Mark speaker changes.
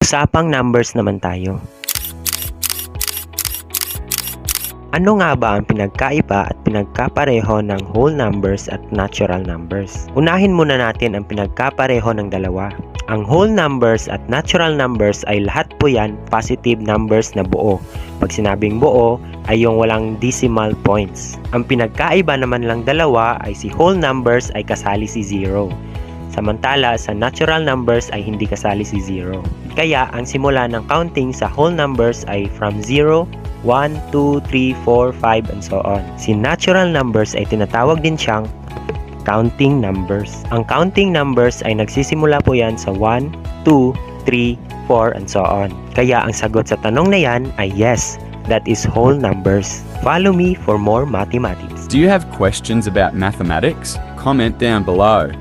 Speaker 1: Usapang numbers naman tayo. Ano nga ba ang pinagkaiba at pinagkapareho ng whole numbers at natural numbers? Unahin muna natin ang pinagkapareho ng dalawa. Ang whole numbers at natural numbers ay lahat po yan positive numbers na buo. Pag sinabing buo ay yung walang decimal points. Ang pinagkaiba naman lang dalawa ay si whole numbers ay kasali si 0. Samantala sa natural numbers ay hindi kasali si 0. Kaya ang simula ng counting sa whole numbers ay from 0, 1, 2, 3, 4, 5, and so on. Si natural numbers ay tinatawag din siyang counting numbers. Ang counting numbers ay nagsisimula po yan sa 1, 2, 3, 4, and so on. Kaya ang sagot sa tanong na yan ay yes, that is whole numbers. Follow me for more mathematics.
Speaker 2: Do you have questions about mathematics? Comment down below.